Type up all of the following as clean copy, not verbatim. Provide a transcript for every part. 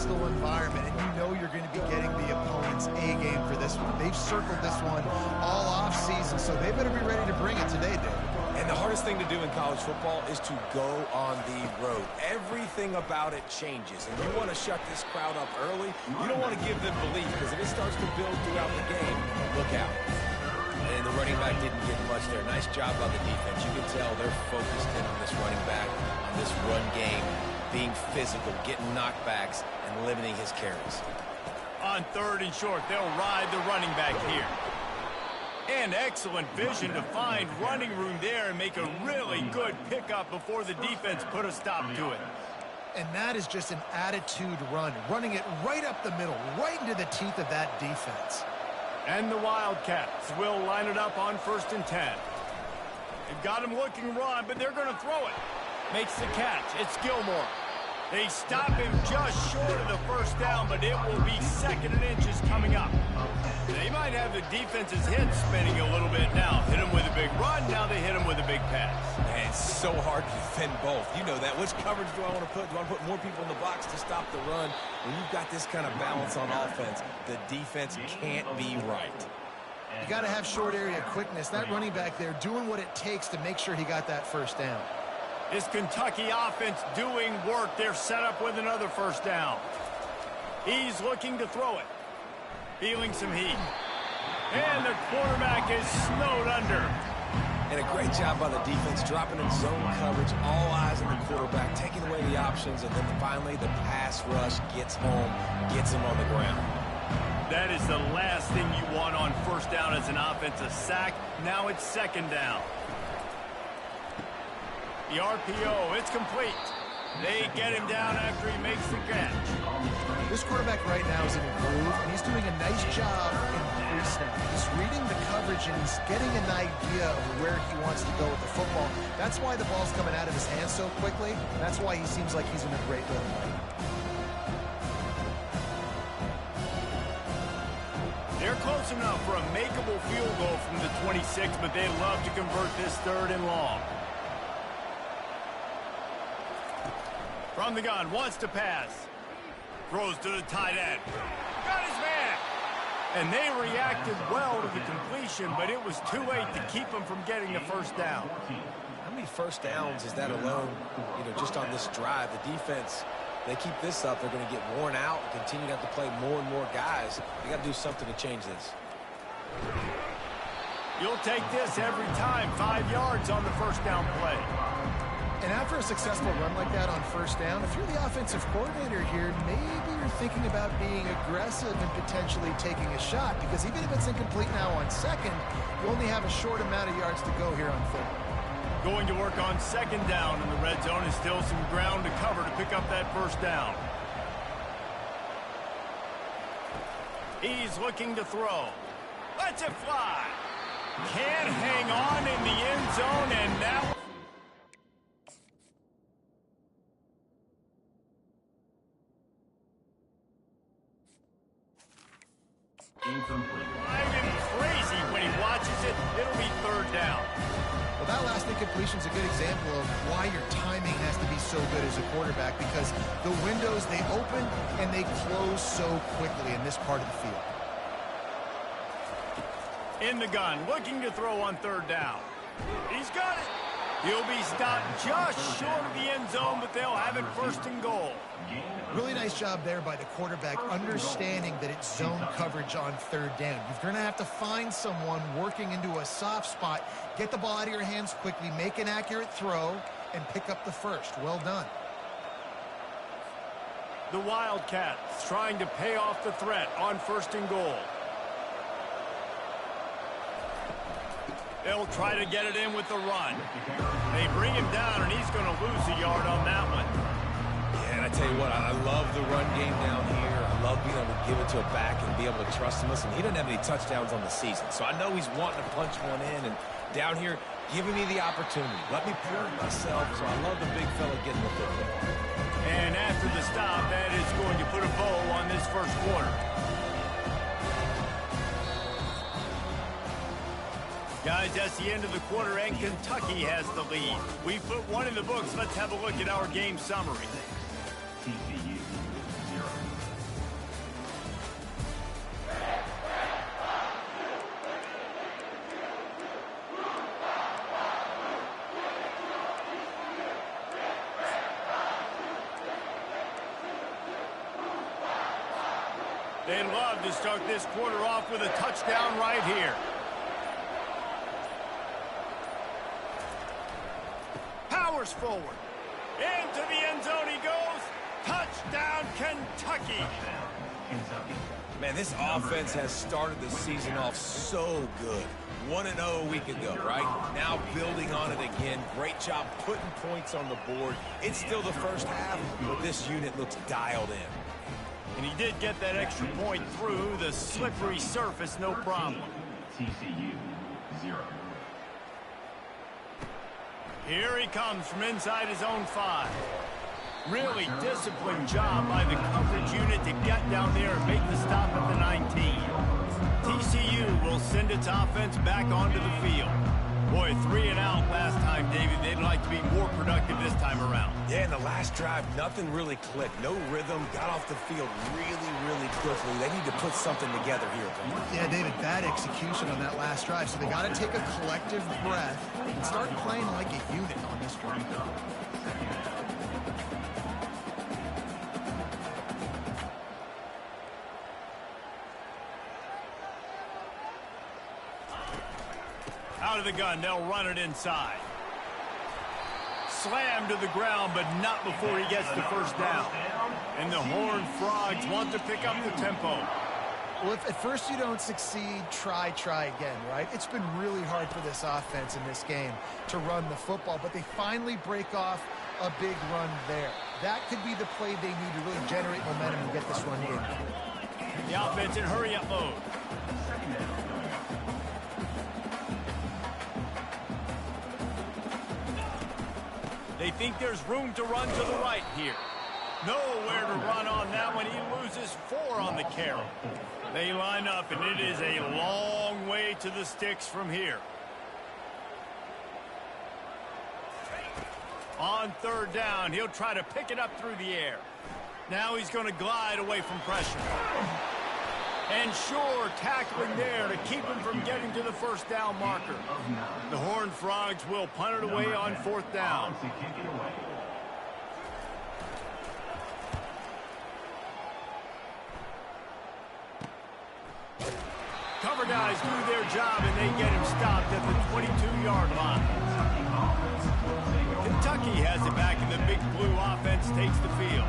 hostile environment, and you know you're going to be getting the opponent's A game for this one. They've circled this one all off season, so they better be ready to bring it today, Dave. And the hardest thing to do in college football is to go on the road. Everything about it changes, and you want to shut this crowd up early. You don't want to give them belief, because if it starts to build throughout the game, look out. And the running back didn't get much there. Nice job by the defense. You can tell they're focused in on this running back, on this run game, being physical, getting knockbacks, and limiting his carries. On 3rd and short, they'll ride the running back here. And excellent vision to find running room there and make a really good pickup before the defense put a stop to it. And that is just an attitude run, running it right up the middle, right into the teeth of that defense. And the Wildcats will line it up on 1st and 10. They've got him looking run, but they're going to throw it. Makes the catch. It's Gilmore. They stop him just short of the first down, but it will be 2nd and inches coming up. They might have the defense's head spinning a little bit now. Hit him with a big run, now they hit him with a big pass. Man, it's so hard to defend both. You know that. Which coverage do I want to put? Do I want to put more people in the box to stop the run? When you've got this kind of balance on offense, the defense can't be right. You got to have short area quickness. That running back there doing what it takes to make sure he got that first down. This Kentucky offense doing work. They're set up with another first down. He's looking to throw it. Feeling some heat. And the quarterback is snowed under. And a great job by the defense, dropping in zone coverage, all eyes on the quarterback, taking away the options, and then finally the pass rush gets home, gets him on the ground. That is the last thing you want on first down as an offensive sack. Now it's 2nd down. The RPO, it's complete. They get him down after he makes the catch. This quarterback right now is in a groove, and he's doing a nice job in pre-snap. He's reading the coverage, and he's getting an idea of where he wants to go with the football. That's why the ball's coming out of his hands so quickly. That's why he seems like he's in a great rhythm right now. They're close enough for a makeable field goal from the 26, but they love to convert this 3rd and long. From the gun, wants to pass. Throws to the tight end. Got his man. And they reacted well to the completion, but it was too late to keep him from getting the first down. How many first downs is that alone, just on this drive? The defense, they keep this up, they're going to get worn out and continue to have to play more and more guys. They got to do something to change this. You'll take this every time. 5 yards on the first down play. And after a successful run like that on first down, if you're the offensive coordinator here, maybe you're thinking about being aggressive and potentially taking a shot, because even if it's incomplete now on 2nd, you only have a short amount of yards to go here on 3rd. Going to work on 2nd down in the red zone, is still some ground to cover to pick up that first down. He's looking to throw. Lets it fly. Can't hang on in the end zone, and now... Driving crazy when he watches it. It'll be 3rd down. Well, that last incompletion is a good example of why your timing has to be so good as a quarterback, because the windows, they open and they close so quickly in this part of the field. In the gun, looking to throw on 3rd down. He's got it. He'll be stopped just short of the end zone, but they'll have it 1st and goal. Really nice job there by the quarterback, understanding that it's zone coverage on 3rd down. You're going to have to find someone working into a soft spot, get the ball out of your hands quickly, make an accurate throw, and pick up the first. Well done. The Wildcats trying to pay off the threat on 1st and goal. They'll try to get it in with the run. They bring him down, and he's going to lose a yard on that one. Yeah, and I tell you what, I love the run game down here. I love being able to give it to a back and be able to trust him. Listen, he doesn't have any touchdowns on the season, so I know he's wanting to punch one in. And down here, giving me the opportunity. Let me prove myself, so I love the big fella getting the football. And after the stop, that is going to put a bow on this 1st quarter. Guys, that's the end of the quarter, and Kentucky has the lead. We put one in the books. Let's have a look at our game summary. TCU 0. They'd love to start this quarter off with a touchdown right here. Powers forward. Into the end zone he goes. Touchdown, Kentucky. Man, this offense has started the season off so good. 1-0 a week ago, right? Now building on it again. Great job putting points on the board. It's still the first half, but this unit looks dialed in. And he did get that extra point through the slippery surface, no problem. TCU 0. Here he comes from inside his own 5. Really disciplined job by the coverage unit to get down there and make the stop at the 19. TCU will send its offense back onto the field. Boy, 3 and out last time, David. They'd like to be more productive this time around. Yeah, in the last drive, nothing really clicked. No rhythm, got off the field really, really quickly. They need to put something together here. Yeah, David, bad execution on that last drive. So they got to take a collective breath and start playing like a unit on this drive. Out of the gun, they'll run it inside. Slammed to the ground, but not before he gets the first down. And the Horned Frogs want to pick up the tempo. Well, if at first you don't succeed, try again, right? It's been really hard for this offense in this game to run the football, but they finally break off a big run there. That could be the play they need to really generate momentum and get this run in. The offense in hurry-up mode. They think there's room to run to the right here. Nowhere to run on that one. He loses 4 on the carry. They line up, and it is a long way to the sticks from here. On 3rd down, he'll try to pick it up through the air. Now he's going to glide away from pressure. And sure, tackling there to keep him from getting to the first down marker. The Horned Frogs will punt it away on 4th down. Cover guys do their job, and they get him stopped at the 22-yard line. Kentucky has it back, and the Big Blue offense takes the field.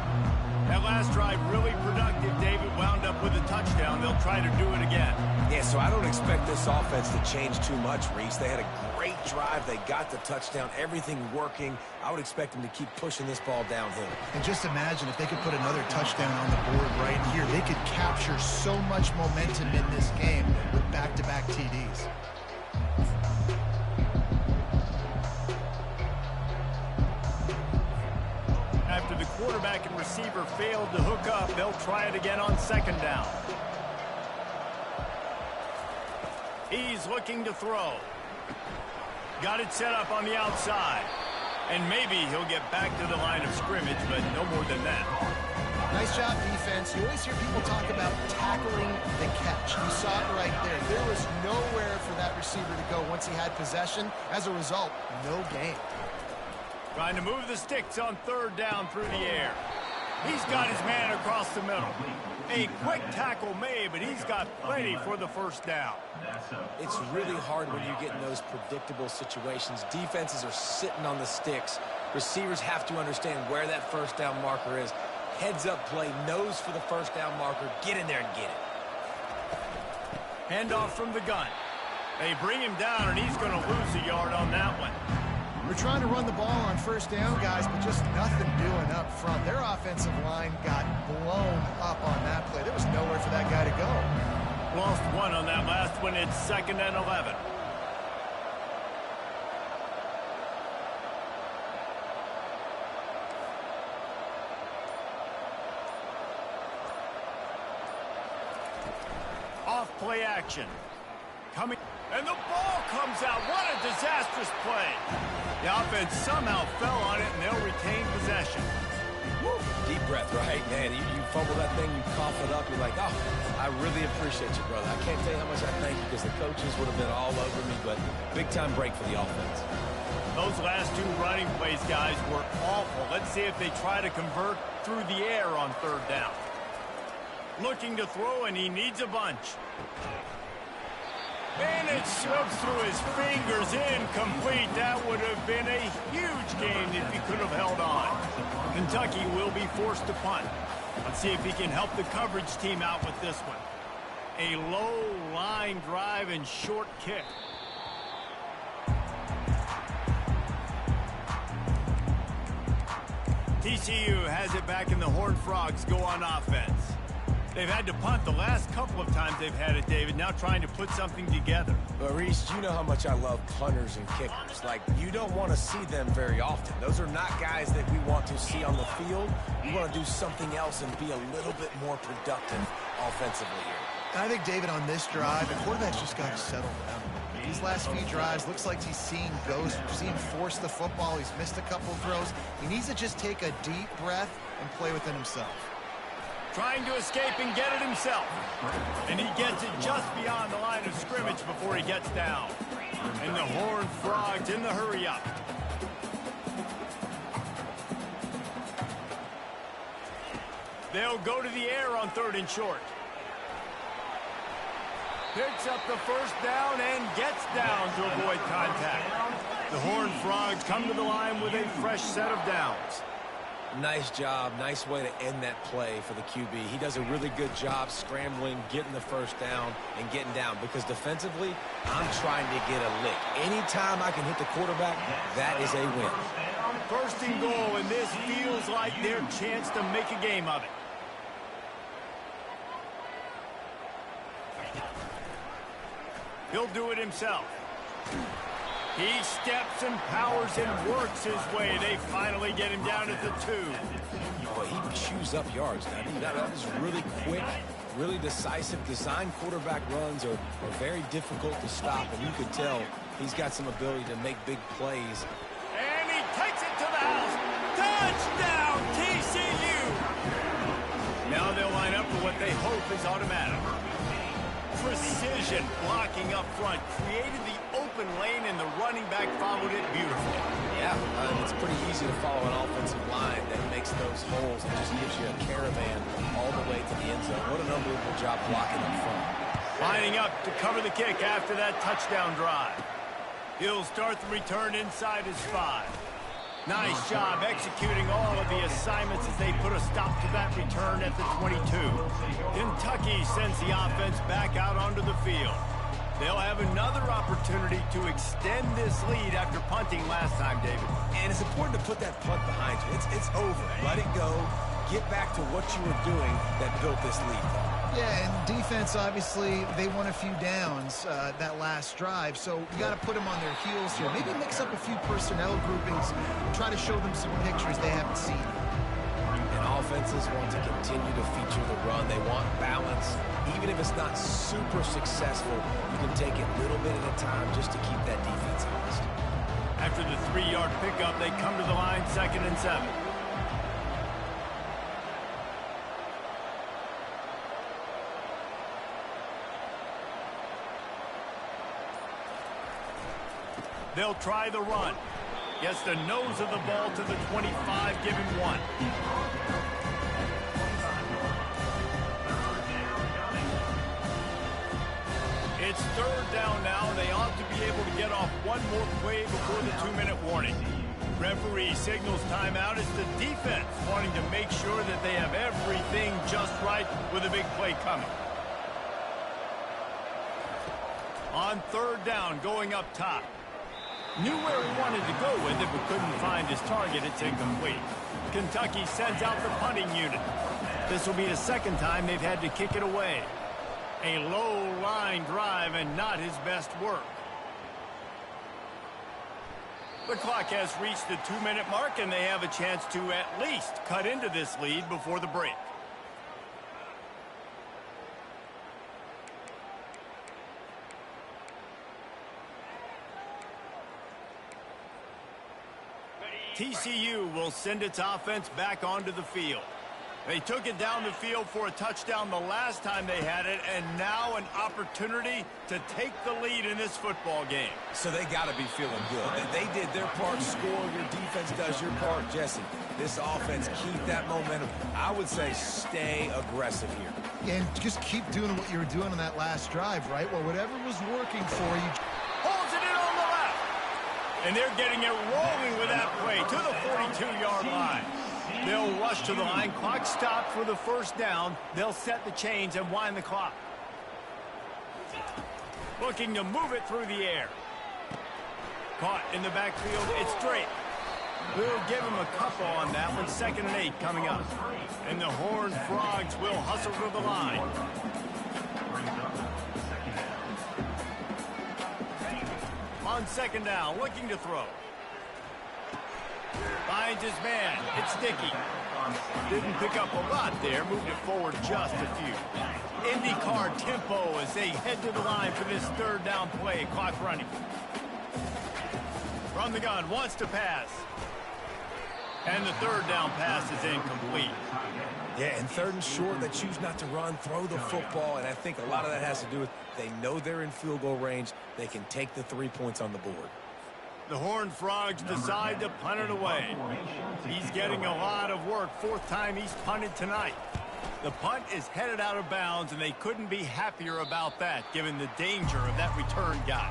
That last drive really productive. David wound up with a touchdown. They'll try to do it again. Yeah, so I don't expect this offense to change too much, Reese. They had a great drive. They got the touchdown. Everything working. I would expect them to keep pushing this ball downhill. And just imagine if they could put another touchdown on the board right here. They could capture so much momentum in this game with back-to-back TDs. After the quarterback and receiver failed to hook up, they'll try it again on 2nd down. He's looking to throw. Got it set up on the outside. And maybe he'll get back to the line of scrimmage, but no more than that. Nice job, defense. You always hear people talk about tackling the catch. You saw it right there. There was nowhere for that receiver to go once he had possession. As a result, no gain. Trying to move the sticks on 3rd down through the air. He's got his man across the middle. A quick tackle made, but he's got plenty for the first down. It's really hard when you get in those predictable situations. Defenses are sitting on the sticks. Receivers have to understand where that first down marker is. Heads-up play, nose for the first down marker. Get in there and get it. Handoff from the gun. They bring him down, and he's going to lose a yard on that one. We're trying to run the ball on 1st down, guys, but just nothing doing up front. Their offensive line got blown up on that play. There was nowhere for that guy to go. Lost 1 on that last one. It's 2nd and 11. Off play action. Coming. And the ball comes out. What a disastrous play. The offense somehow fell on it, and they'll retain possession. Woo. Deep breath, right? Man, you fumble that thing, you cough it up, you're like, oh, I really appreciate you, brother. I can't tell you how much I thank you because the coaches would have been all over me, but big-time break for the offense. Those last 2 running plays, guys, were awful. Let's see if they try to convert through the air on 3rd down. Looking to throw, and he needs a bunch. And it slips through his fingers, incomplete. That would have been a huge gain if he could have held on. Kentucky will be forced to punt. Let's see if he can help the coverage team out with this one. A low line drive and short kick. TCU has it back, and the Horned Frogs go on offense. They've had to punt the last couple of times they've had it, David, now trying to put something together. But, Reese, you know how much I love punters and kickers. Like, you don't want to see them very often. Those are not guys that we want to see on the field. We want to do something else and be a little bit more productive offensively here. I think, David, on this drive, the quarterback's just got to settle down. These last few drives, looks like he's seeing ghosts. We've seen him force the football. He's missed a couple of throws. He needs to just take a deep breath and play within himself. Trying to escape and get it himself. And he gets it just beyond the line of scrimmage before he gets down. And the Horned Frogs in the hurry-up. They'll go to the air on 3rd and short. Picks up the first down and gets down to avoid contact. The Horned Frogs come to the line with a fresh set of downs. Nice job. Nice way to end that play for the QB. He does a really good job scrambling, getting the first down, and getting down. Because defensively, I'm trying to get a lick. Anytime I can hit the quarterback, that is a win. 1st and goal, and this feels like their chance to make a game of it. He'll do it himself. He steps and powers and works his way. They finally get him down at the 2. But he chews up yards. Now, that is really quick, really decisive. Design quarterback runs are very difficult to stop, and you can tell he's got some ability to make big plays. And he takes it to the house. Touchdown, TCU! Now they'll line up for what they hope is automatic. Precision blocking up front created the open lane, and the running back followed it beautifully. Yeah, it's pretty easy to follow an offensive line that makes those holes and just gives you a caravan all the way to the end zone. What an unbelievable job blocking up front. Lining up to cover the kick after that touchdown drive. He'll start the return inside his 5. Nice job executing all of the assignments as they put a stop to that return at the 22. Kentucky sends the offense back out onto the field. They'll have another opportunity to extend this lead after punting last time, David. And it's important to put that punt behind you. It's over. Let it go. Get back to what you were doing that built this lead. Yeah, and defense, obviously, they won a few downs that last drive, so you got to put them on their heels here. Maybe mix up a few personnel groupings, try to show them some pictures they haven't seen. And offenses want to continue to feature the run. They want balance. Even if it's not super successful, you can take it a little bit at a time just to keep that defense honest. After the 3-yard pickup, they come to the line 2nd and 7. They'll try the run. Gets the nose of the ball to the 25, give him 1. It's 3rd down now. They ought to be able to get off one more play before the 2-minute warning. Referee signals timeout. It's the defense wanting to make sure that they have everything just right with a big play coming. On 3rd down, going up top. Knew where he wanted to go with it, but couldn't find his target. It's incomplete. Kentucky sends out the punting unit. This will be the 2nd time they've had to kick it away. A low line drive and not his best work. The clock has reached the 2-minute mark, and they have a chance to at least cut into this lead before the break. TCU will send its offense back onto the field. They took it down the field for a touchdown the last time they had it, and now an opportunity to take the lead in this football game. So they got to be feeling good. They did their part, score. Your defense does your part, Jesse. This offense, keep that momentum. I would say stay aggressive here. And just keep doing what you were doing on that last drive, right? Well, whatever was working for you. Holds it in on the left. And they're getting it rolling with that play to the 42-yard line. They'll rush to the line. Clock stopped for the first down. They'll set the chains and wind the clock. Looking to move it through the air. Caught in the backfield. It's straight. We'll give him a couple on that one. 2nd and 8 coming up. And the Horned Frogs will hustle to the line. On 2nd down, looking to throw. Finds his man. It's Dickey. Didn't pick up a lot there. Moved it forward just a few. IndyCar tempo as they head to the line for this 3rd down play. Clock running. From the gun, wants to pass. And the 3rd down pass is incomplete. Yeah, and 3rd and short, they choose not to run, throw the football, and I think a lot of that has to do with they know they're in field goal range. They can take the 3 points on the board. The Horned Frogs decide to punt it away. He's getting a lot of work. 4th time he's punted tonight. The punt is headed out of bounds, and they couldn't be happier about that, given the danger of that return guy.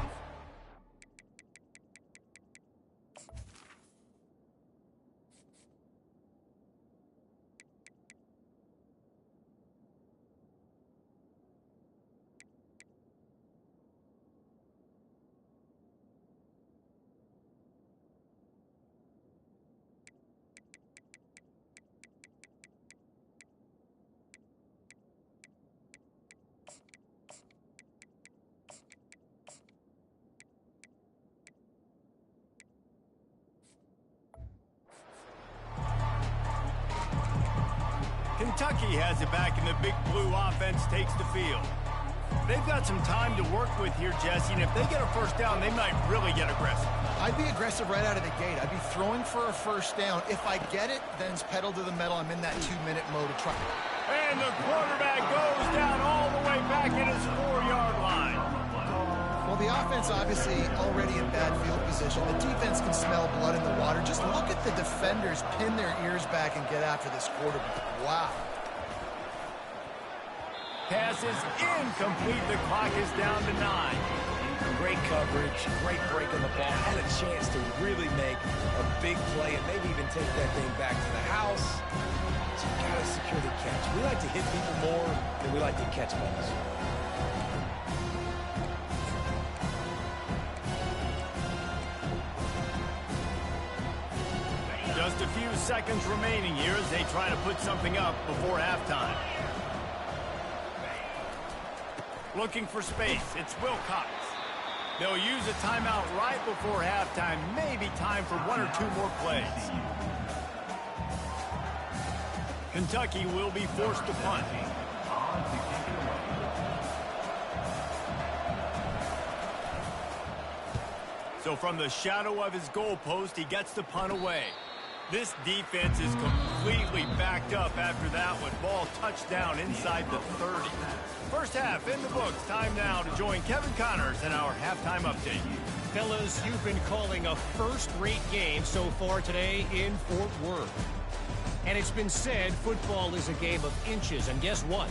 Kentucky has it back, and the Big Blue offense takes the field. They've got some time to work with here, Jesse, and if they get a first down, they might really get aggressive. I'd be aggressive right out of the gate. I'd be throwing for a first down. If I get it, then it's pedal to the metal. I'm in that 2-minute mode of try. And the quarterback goes down all the way back at his 4-yard line. Well, the offense obviously already in bad field position. The defense can smell blood in the water. Just look at the defenders pin their ears back and get after this quarterback. Wow. Pass is incomplete. The clock is down to 9. Great coverage, great break on the ball. Had a chance to really make a big play and maybe even take that thing back to the house. So you got to secure the catch. We like to hit people more than we like to catch balls. Just a few seconds remaining here as they try to put something up before halftime. Looking for space. It's Wilcox. They'll use a timeout right before halftime. Maybe time for 1 or 2 more plays. Kentucky will be forced to punt. So from the shadow of his goalpost, he gets the punt away. This defense is completely backed up after that one. Ball touchdown inside the 30. First half in the books. Time now to join Kevin Connors in our halftime update. Fellas, you've been calling a first-rate game so far today in Fort Worth. And it's been said football is a game of inches. And guess what?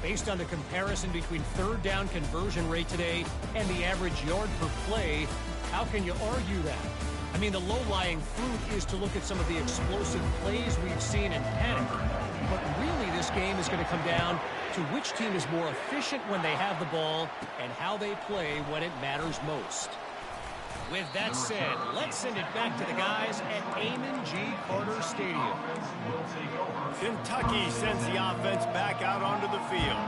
Based on the comparison between 3rd down conversion rate today and the average yard per play, how can you argue that? I mean, the low-lying fruit is to look at some of the explosive plays we've seen in panic. But really, this game is going to come down to which team is more efficient when they have the ball and how they play when it matters most. With that said, let's send it back to the guys at Amon G. Carter Stadium. Kentucky sends the offense back out onto the field.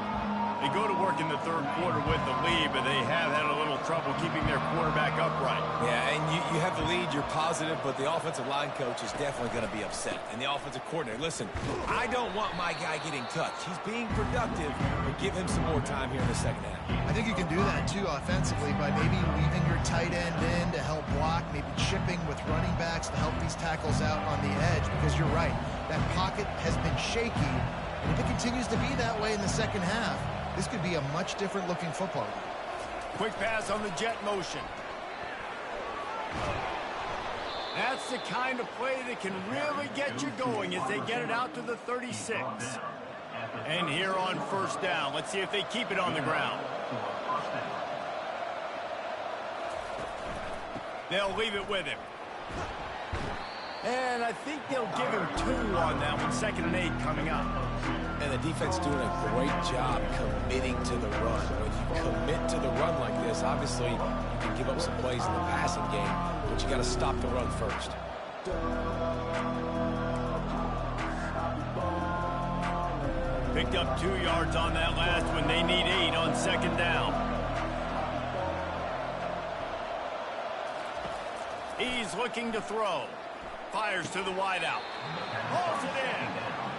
They go to work in the 3rd quarter with the lead, but they have had a little trouble keeping their quarterback upright. Yeah, and you have the lead, you're positive, but the offensive line coach is definitely going to be upset. And the offensive coordinator, listen, I don't want my guy getting touched. He's being productive, but give him some more time here in the second half. I think you can do that, too, offensively, by maybe leaving your tight end in to help block, maybe chipping with running backs to help these tackles out on the edge, because you're right, that pocket has been shaky, And if it continues to be that way in the second half, this could be a much different looking football game. Quick pass on the jet motion. That's the kind of play that can really get you going as they get it out to the 36. And here on first down, let's see if they keep it on the ground. They'll leave it with him. And I think they'll give him 2 on that one. 2nd and 8 coming up. And the defense doing a great job committing to the run. When you commit to the run like this, obviously you can give up some plays in the passing game, but you got to stop the run first. Picked up 2 yards on that last one. They need 8 on 2nd down. He's looking to throw. Fires to the wideout. Hauls it in.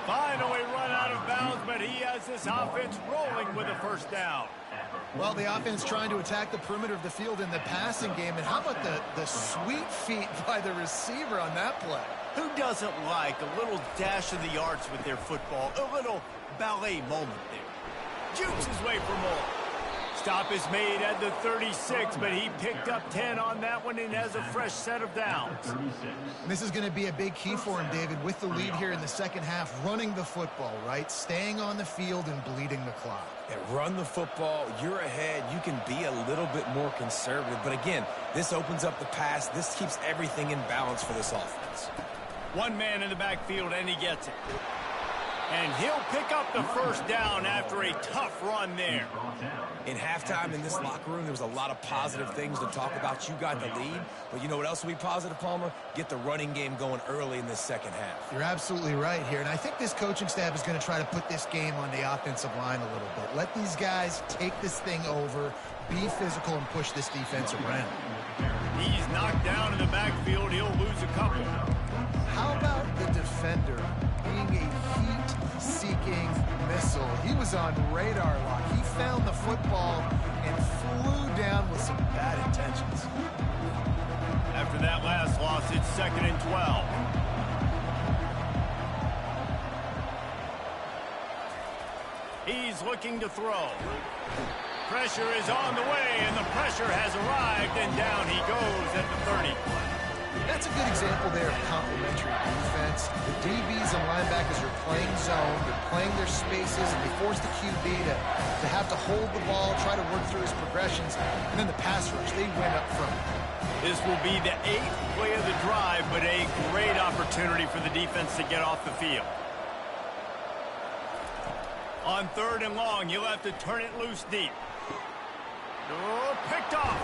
Finally run out of bounds, but he has this offense rolling with a first down. Well, the offense trying to attack the perimeter of the field in the passing game. And how about the sweet feet by the receiver on that play? Who doesn't like a little dash of the arts with their football? A little ballet moment there. Jukes his way for more. Stop is made at the 36, but he picked up 10 on that one and has a fresh set of downs. And this is going to be a big key for him, David, with the lead here in the second half, running the football, right? Staying on the field and bleeding the clock. Yeah, run the football. You're ahead. You can be a little bit more conservative. But again, this opens up the pass. This keeps everything in balance for this offense. 1 man in the backfield, and he gets it. And he'll pick up the first down after a tough run there. In halftime in this locker room, there was a lot of positive things to talk about. You got the lead, but you know what else will be positive, Palmer? Get the running game going early in this second half. You're absolutely right here, and I think this coaching staff is going to try to put this game on the offensive line a little bit. Let these guys take this thing over, be physical, and push this defense around. He's knocked down in the backfield. He'll lose a couple. How about the defender being a heat-seeking missile? He was on radar lock. He found the football and flew down with some bad intentions. After that last loss, it's 2nd and 12. He's looking to throw. Pressure is on the way, and the pressure has arrived, and down he goes at the 30. That's a good example there of complementary defense. The DBs and linebackers are playing zone, they're playing their spaces, and they force the QB to have to hold the ball, try to work through his progressions, and then the pass rush, they win up front. This will be the 8th play of the drive, but a great opportunity for the defense to get off the field. On 3rd and long, you'll have to turn it loose deep. Oh, picked off.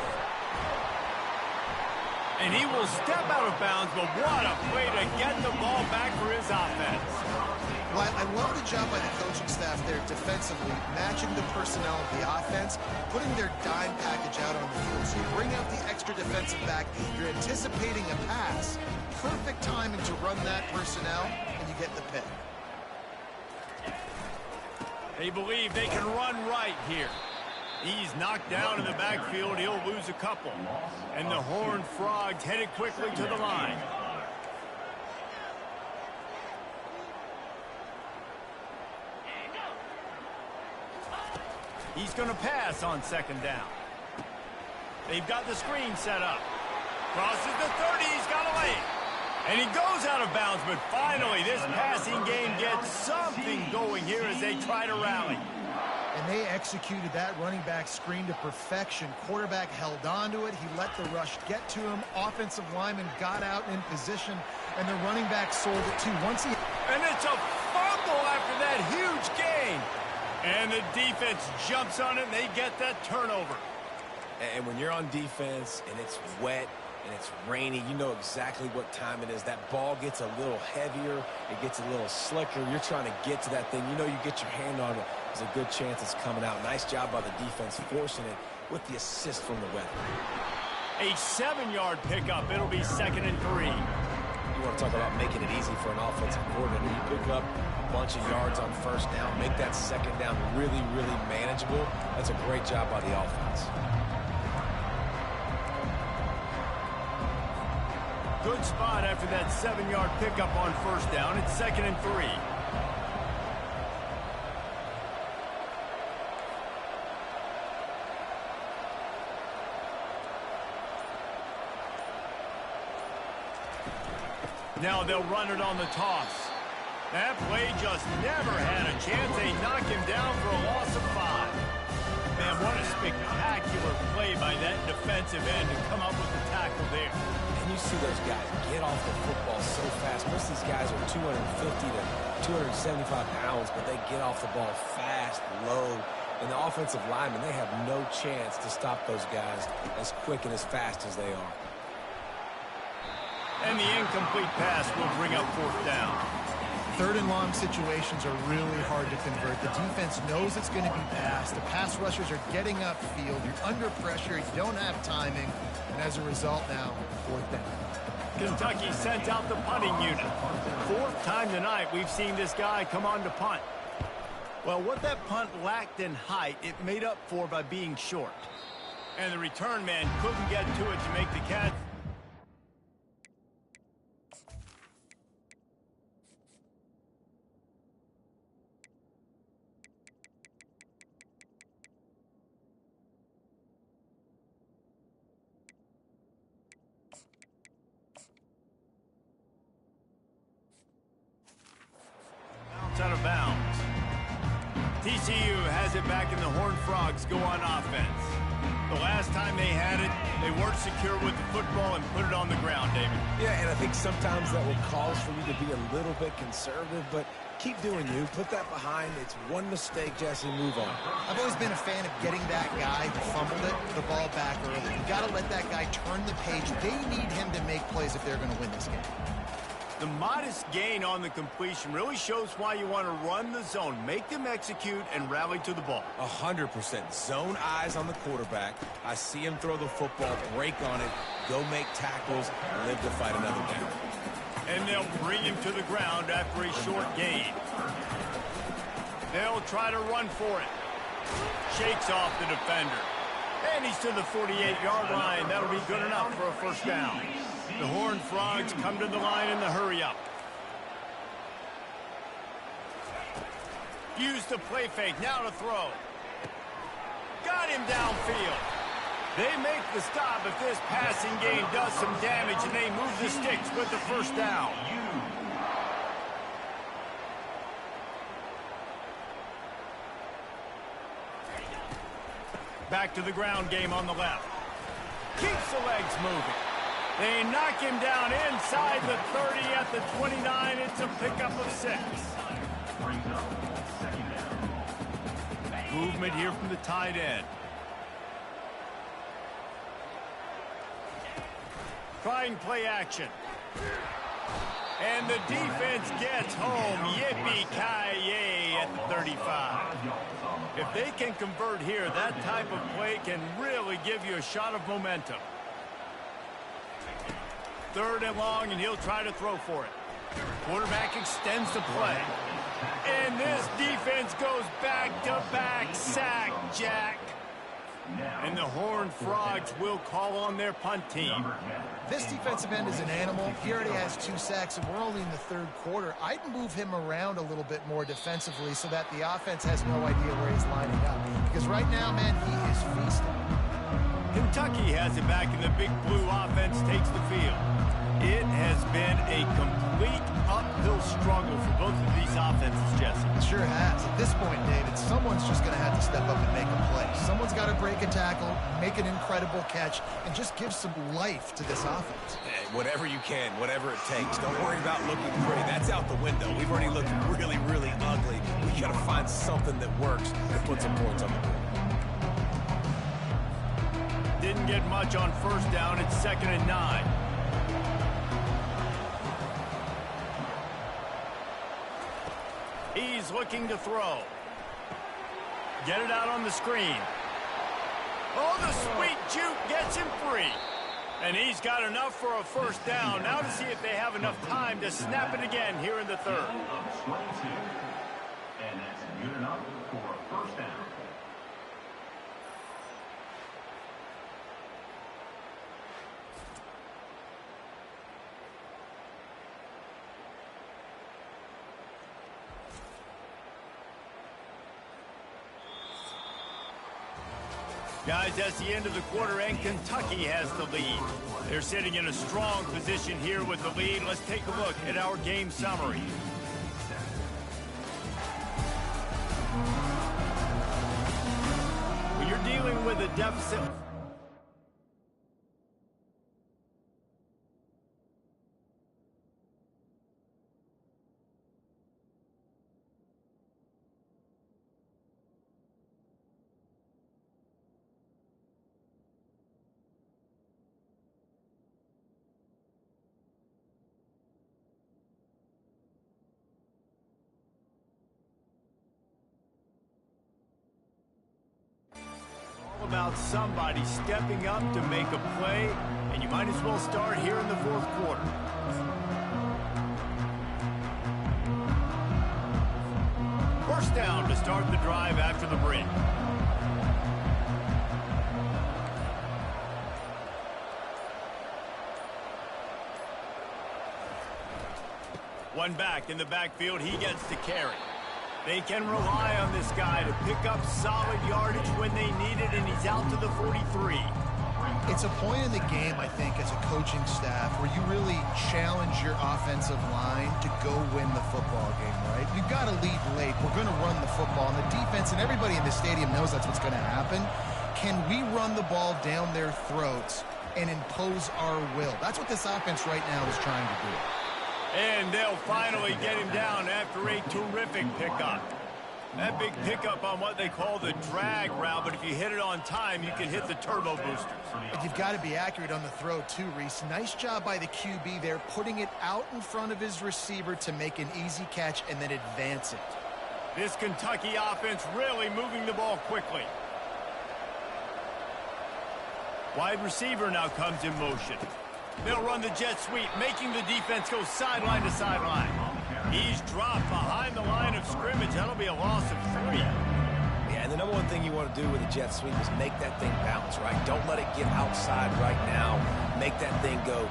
And he will step out of bounds, but what a play to get the ball back for his offense. Well, I love the job by the coaching staff there defensively, matching the personnel of the offense, putting their dime package out on the field. So you bring out the extra defensive back, you're anticipating a pass, perfect timing to run that personnel, and you get the pick. They believe they can run right here. He's knocked down in the backfield. He'll lose a couple. And the Horned Frogs headed quickly to the line. He's going to pass on 2nd down. They've got the screen set up. Crosses the 30. He's got a lane. And he goes out of bounds, but finally this passing game gets something going here as they try to rally. And they executed that running back screen to perfection. Quarterback held on to it. He let the rush get to him. Offensive lineman got out in position, and the running back sold it too. And it's a fumble after that huge gain. And the defense jumps on it, and they get that turnover. And when you're on defense and it's wet and it's rainy, you know exactly what time it is. That ball gets a little heavier. It gets a little slicker. You're trying to get to that thing. You know you get your hand on it. There's a good chance it's coming out. Nice job by the defense forcing it with the assist from the weather. A 7-yard pickup. It'll be 2nd and 3. You want to talk about making it easy for an offensive coordinator. You pick up a bunch of yards on 1st down, make that 2nd down really, really manageable. That's a great job by the offense. Good spot after that 7-yard pickup on 1st down. It's 2nd and 3. Now they'll run it on the toss. That play just never had a chance. They knock him down for a loss of 5. Man, what a spectacular play by that defensive end to come up with the tackle there. And you see those guys get off the football so fast. Most of these guys are 250 to 275 pounds, but they get off the ball fast, low. And the offensive linemen, they have no chance to stop those guys as quick and as fast as they are. And the incomplete pass will bring up 4th down. 3rd and long situations are really hard to convert. The defense knows it's going to be passed. The pass rushers are getting upfield. You're under pressure. You don't have timing. And as a result now, 4th down. Kentucky sent out the punting unit. 4th time tonight we've seen this guy come on to punt. Well, what that punt lacked in height, it made up for by being short. And the return man couldn't get to it to make the catch. Out of bounds. TCU has it back and the Horned Frogs go on offense. The last time they had it, they weren't secure with the football and put it on the ground, David. Yeah, and I think sometimes that will cause for you to be a little bit conservative, but keep doing you. Put that behind. It's one mistake, Jesse. Move on. I've always been a fan of getting that guy who fumbled it, the ball back early. You got to let that guy turn the page. They need him to make plays if they're going to win this game. The modest gain on the completion really shows why you want to run the zone, make them execute, and rally to the ball. 100%. Zone eyes on the quarterback. I see him throw the football, break on it, go make tackles, live to fight another down. And they'll bring him to the ground after a short gain. They'll try to run for it. Shakes off the defender. And he's to the 48-yard line. That'll be good enough for a 1st down. The Horned Frogs come to the line in the hurry-up. Use the play fake. Now to throw. Got him downfield. They make the stop if this passing game does some damage, and they move the sticks with the 1st down. Back to the ground game on the left. Keeps the legs moving. They knock him down inside the 30 at the 29. It's a pickup of 6. Movement here from the tight end. Trying play action. And the defense gets home. Yippee-ki-yay at the 35. If they can convert here, that type of play can really give you a shot of momentum. 3rd and long, and he'll try to throw for it. Quarterback extends the play. And this defense goes back-to-back sack, Jack. And the Horned Frogs will call on their punt team. This defensive end is an animal. He already has 2 sacks, and we're only in the 3rd quarter. I'd move him around a little bit more defensively so that the offense has no idea where he's lining up. Because right now, man, he is feasting. Kentucky has it back, and the Big Blue offense takes the field. It has been a complete uphill struggle for both of these offenses, Jesse. It sure has. At this point, David, someone's just going to have to step up and make a play. Someone's got to break a tackle, make an incredible catch, and just give some life to this offense. Hey, whatever you can, whatever it takes. Don't worry about looking pretty. That's out the window. We've already looked really, really ugly. We got to find something that works to put some points on the board. Didn't get much on 1st down. It's 2nd and 9. He's looking to throw. Get it out on the screen. Oh, the sweet juke gets him free. And he's got enough for a 1st down. Now to see if they have enough time to snap it again here in the 3rd. And that's good enough for a 1st down. Guys, that's the end of the quarter, and Kentucky has the lead. They're sitting in a strong position here with the lead. Let's take a look at our game summary. When you're dealing with a deficit... about somebody stepping up to make a play, and you might as well start here in the fourth quarter. First down to start the drive after the break. One back in the backfield, he gets to carry. They can rely on this guy to pick up solid yardage when they need it, and he's out to the 43. It's a point in the game, I think, as a coaching staff where you really challenge your offensive line to go win the football game, right? You've got to lead late. We're going to run the football, and the defense and everybody in the stadium knows that's what's going to happen. Can we run the ball down their throats and impose our will? That's what this offense right now is trying to do. And they'll finally get him down after a terrific pickup. That big pickup on what they call the drag route, but if you hit it on time, you can hit the turbo boosters. But you've got to be accurate on the throw too, Reese. Nice job by the QB there, putting it out in front of his receiver to make an easy catch and then advance it. This Kentucky offense really moving the ball quickly. Wide receiver now comes in motion. They'll run the jet sweep, making the defense go sideline to sideline. He's dropped behind the line of scrimmage. That'll be a loss of 3. Yeah, and the number one thing you want to do with a jet sweep is make that thing bounce, right? Don't let it get outside right now. Make that thing go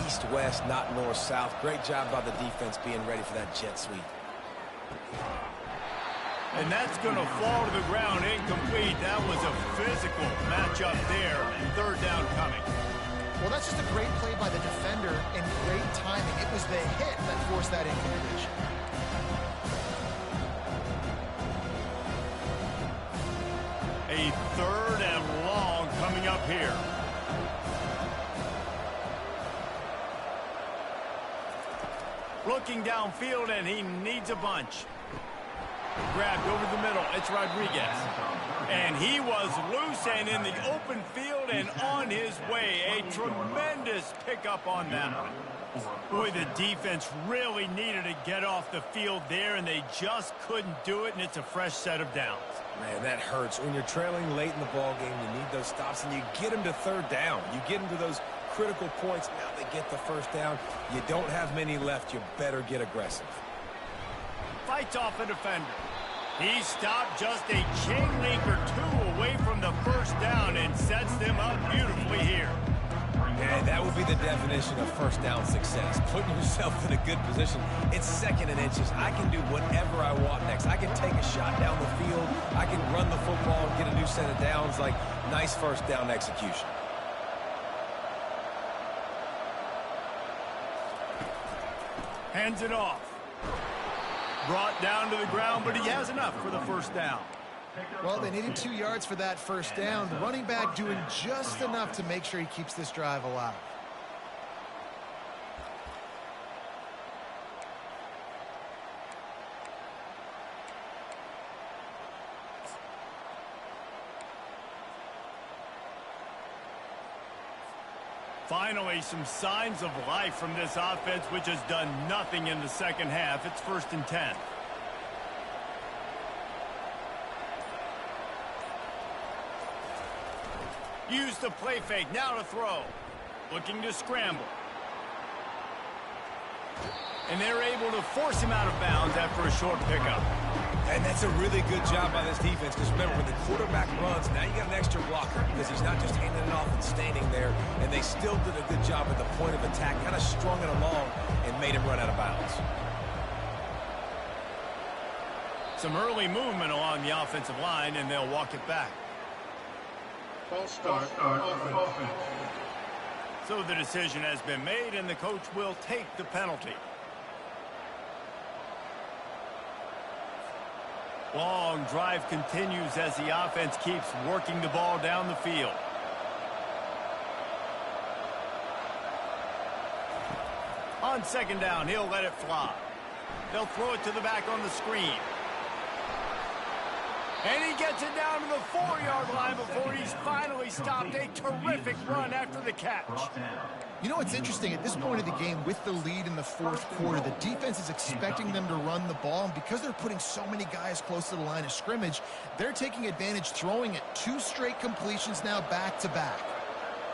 east-west, not north-south. Great job by the defense being ready for that jet sweep. And that's going to fall to the ground incomplete. That was a physical matchup there. Third down coming. Well, that's just a great play by the defender and great timing. It was the hit that forced that incompletion. A third and long coming up here. Looking downfield, and he needs a bunch. Grabbed over the middle. It's Rodriguez. And he was loose and in the open field and on his way. A tremendous pickup on that one. Boy, the defense really needed to get off the field there, and they just couldn't do it, and it's a fresh set of downs. Man, that hurts. When you're trailing late in the ball game, you need those stops, and you get them to third down. You get them to those critical points. Now they get the first down. You don't have many left. You better get aggressive. Fights off a defender. He stopped just a chain link or two away from the first down and sets them up beautifully here. And that would be the definition of first down success. Putting yourself in a good position. It's second and inches. I can do whatever I want next. I can take a shot down the field. I can run the football and get a new set of downs. Like, nice first down execution. Hands it off. Brought down to the ground, but he has enough for the first down. Well, they needed 2 yards for that first down. The running back doing just enough to make sure he keeps this drive alive. Finally, some signs of life from this offense, which has done nothing in the second half. It's 1st and 10. Use the play fake, now to throw. Looking to scramble. And they're able to force him out of bounds after a short pickup. And that's a really good job by this defense, because remember, when the quarterback runs, now you got an extra blocker, because he's not just handing it off and standing there, and they still did a good job at the point of attack, kind of strung it along and made him run out of bounds. Some early movement along the offensive line, and they'll walk it back. False start offense. So the decision has been made, and the coach will take the penalty. Long drive continues as the offense keeps working the ball down the field. On second down, he'll let it fly. They'll throw it to the back on the screen. And he gets it down to the 4-yard line before he's finally stopped. A terrific run after the catch. You know what's interesting? At this point of the game, with the lead in the fourth quarter, the defense is expecting them to run the ball. And because they're putting so many guys close to the line of scrimmage, they're taking advantage, throwing it 2 straight completions now back-to-back.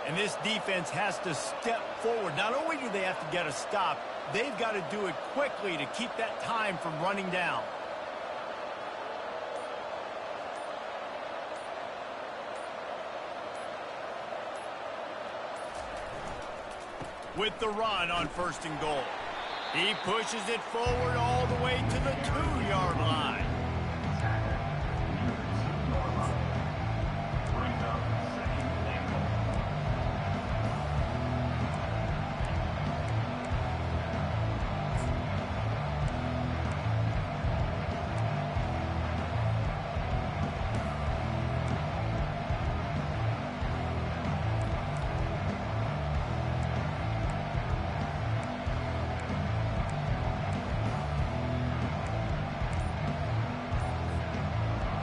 And this defense has to step forward. Not only do they have to get a stop, they've got to do it quickly to keep that time from running down. With the run on 1st and goal. He pushes it forward all the way to the 2-yard line.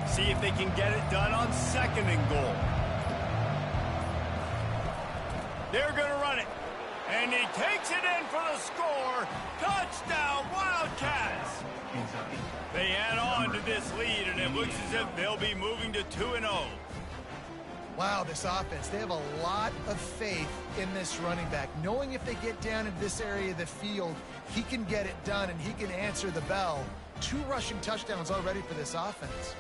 See if they can get it done on 2nd and goal. They're going to run it. And he takes it in for the score. Touchdown, Wildcats. They add on to this lead, and it looks as if they'll be moving to 2-0. Wow, this offense, they have a lot of faith in this running back. Knowing if they get down into this area of the field, he can get it done and he can answer the bell. 2 rushing touchdowns already for this offense.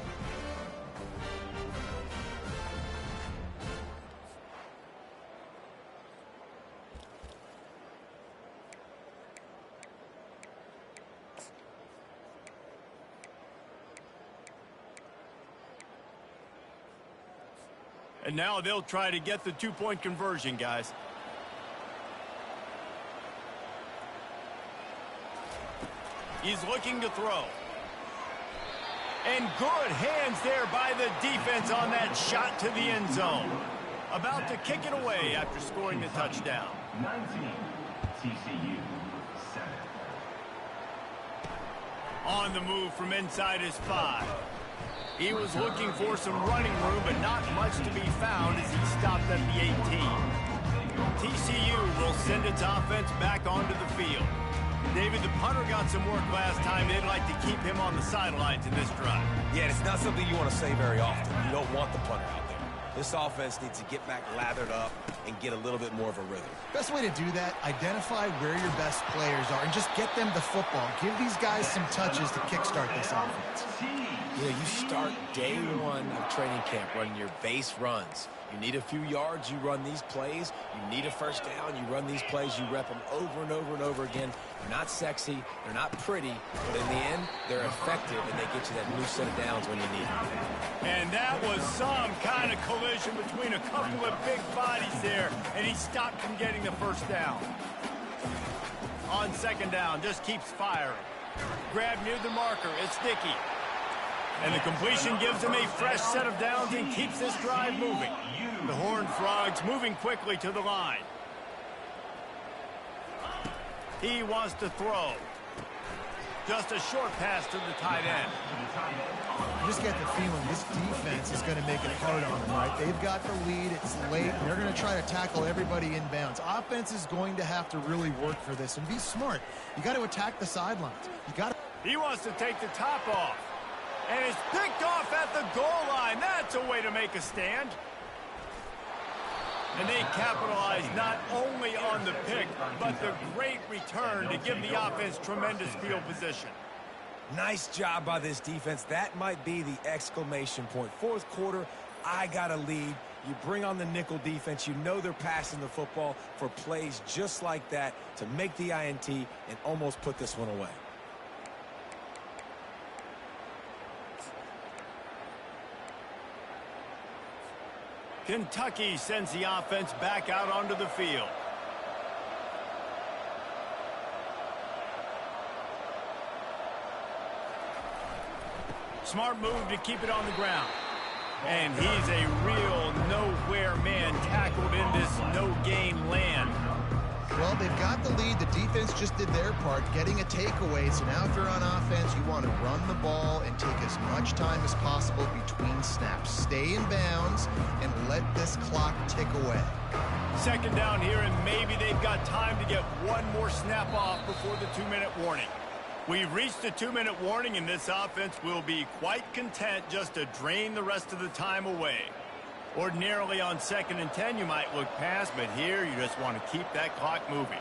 And now they'll try to get the 2-point conversion, guys. He's looking to throw. And good hands there by the defense on that shot to the end zone. About to kick it away after scoring the touchdown. 19, TCU 7. On the move from inside his 5. He was looking for some running room, but not much to be found as he stopped at the 18. TCU will send its offense back onto the field. David, the punter got some work last time. They'd like to keep him on the sidelines in this drive. Yeah, it's not something you want to say very often. You don't want the punter out there. This offense needs to get back lathered up and get a little bit more of a rhythm. Best way to do that, identify where your best players are and just get them the football. Give these guys some touches to kickstart this offense. You know, you start day 1 of training camp running your base runs. You need a few yards, you run these plays. You need a first down, you run these plays. You rep them over and over and over again. They're not sexy, they're not pretty, but in the end, they're effective, and they get you that new set of downs when you need them. And that was some kind of collision between a couple of big bodies there, and he stopped from getting the first down. On 2nd down, just keeps firing. Grab near the marker, it's Dickey. And the completion gives him a fresh set of downs and keeps this drive moving. The Horned Frogs moving quickly to the line. He wants to throw. Just a short pass to the tight end. You just get the feeling this defense is going to make it hard on them, right? They've got the lead, it's late, and they're going to try to tackle everybody inbounds. Offense is going to have to really work for this and be smart. You got to attack the sidelines. You got to... He wants to take the top off. And it's picked off at the goal line. That's a way to make a stand. And they capitalize not only on the pick, but the great return to give the offense tremendous field position. Nice job by this defense. That might be the exclamation point. 4th quarter, I got a lead. You bring on the nickel defense. You know they're passing the football for plays just like that to make the INT and almost put this one away. Kentucky sends the offense back out onto the field. Smart move to keep it on the ground. And he's a real nowhere man tackled in this no-gain land. Well, they've got the lead. The defense just did their part, getting a takeaway. So now if you're on offense, you want to run the ball and take as much time as possible between snaps. Stay in bounds and let this clock tick away. Second down here, and maybe they've got time to get one more snap off before the 2-minute warning. We've reached the 2-minute warning, and this offense will be quite content just to drain the rest of the time away. Ordinarily on 2nd and 10, you might look past, but here you just want to keep that clock moving.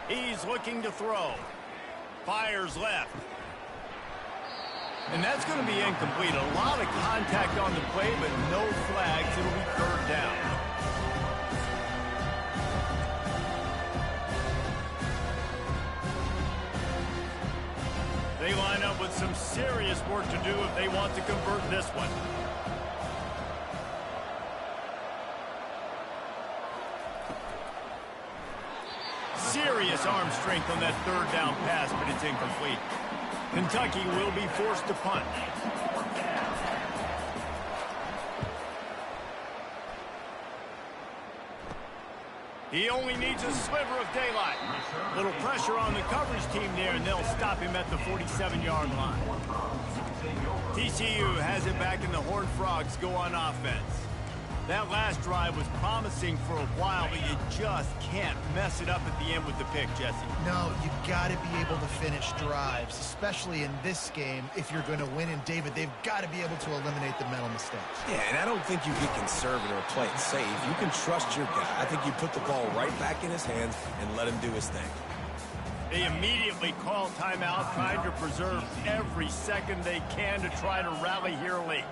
He's looking to throw. Fires left. And that's going to be incomplete. A lot of contact on the play, but no flags. It'll be 3rd down. They line up with some serious work to do if they want to convert this one. Serious arm strength on that 3rd down pass, but it's incomplete. Kentucky will be forced to punt. He only needs a sliver of daylight. Little pressure on the coverage team there, and they'll stop him at the 47-yard line. TCU has it back, and the Horned Frogs go on offense. That last drive was promising for a while, but you just can't mess it up at the end with the pick, Jesse. No, you got to be able to finish drives, especially in this game. If you're going to win, and David, they've got to be able to eliminate the mental mistakes. Yeah, and I don't think you get conservative or play it safe. You can trust your guy. I think you put the ball right back in his hands and let him do his thing. They immediately call timeout, trying to preserve every second they can to try to rally here late.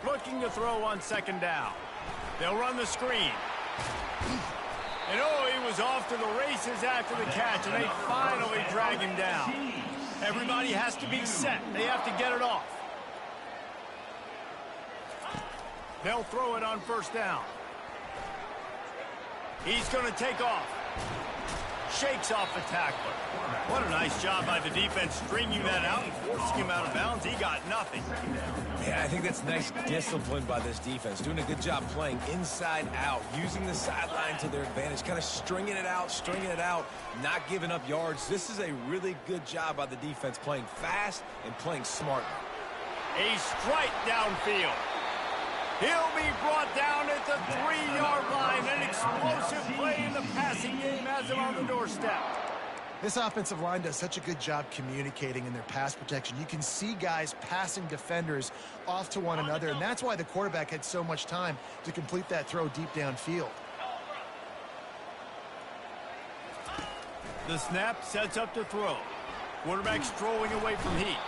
Looking to throw on 2nd down. They'll run the screen. And oh, he was off to the races after the catch, and they finally drag him down. Everybody has to be set. They have to get it off. They'll throw it on 1st down. He's going to take off. Shakes off the tackler. What a nice job by the defense stringing that out and forcing him out of bounds. He got nothing. Yeah, I think that's nice discipline by this defense. Doing a good job playing inside out, using the sideline to their advantage, kind of stringing it out, not giving up yards. This is a really good job by the defense, playing fast and playing smart. A strike downfield. He'll be brought down at the 3-yard line. An explosive play in the passing game has him on the doorstep. This offensive line does such a good job communicating in their pass protection. You can see guys passing defenders off to one another, and that's why the quarterback had so much time to complete that throw deep downfield. The snap sets up to throw. Quarterback strolling away from heat.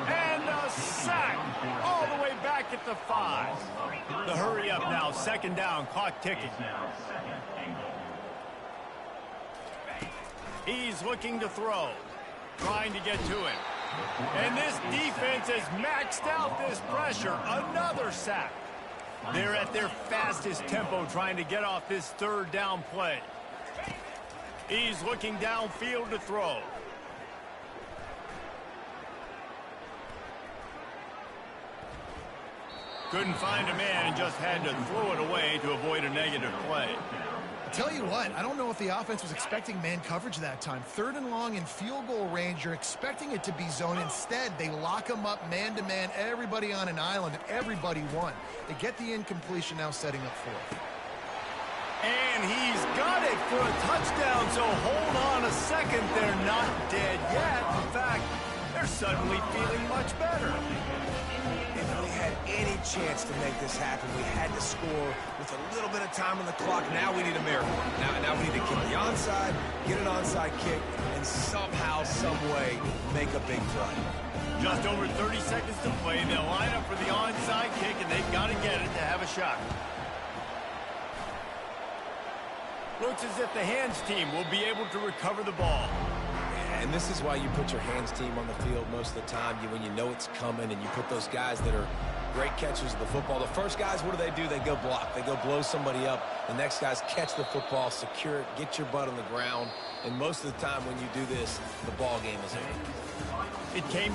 And a sack all the way back at the 5. The hurry up now, 2nd down, clock ticking. He's looking to throw, trying to get to him. And this defense has maxed out this pressure. Another sack. They're at their fastest tempo trying to get off this 3rd down play. He's looking downfield to throw. Couldn't find a man and just had to throw it away to avoid a negative play. Tell you what, I don't know if the offense was expecting man coverage that time. 3rd and long in field goal range, you're expecting it to be zone. Instead, they lock them up man-to-man, everybody on an island, and everybody won. They get the incompletion, now setting up 4th. And he's got it for a touchdown, so hold on a second. They're not dead yet. In fact, they're suddenly feeling much better. If we had any chance to make this happen, we had to score with a little bit of time on the clock. Now we need a miracle. Now we need to kick the onside, get an onside kick, and somehow, some way, make a big play. Just over 30 seconds to play. They'll line up for the onside kick, and they've got to get it to have a shot. Looks as if the hands team will be able to recover the ball. And this is why you put your hands team on the field most of the time, when you know it's coming, and you put those guys that are great catchers of the football. The first guys, what do? They go block. They go blow somebody up. The next guys catch the football, secure it, get your butt on the ground. And most of the time when you do this, the ball game is over. It came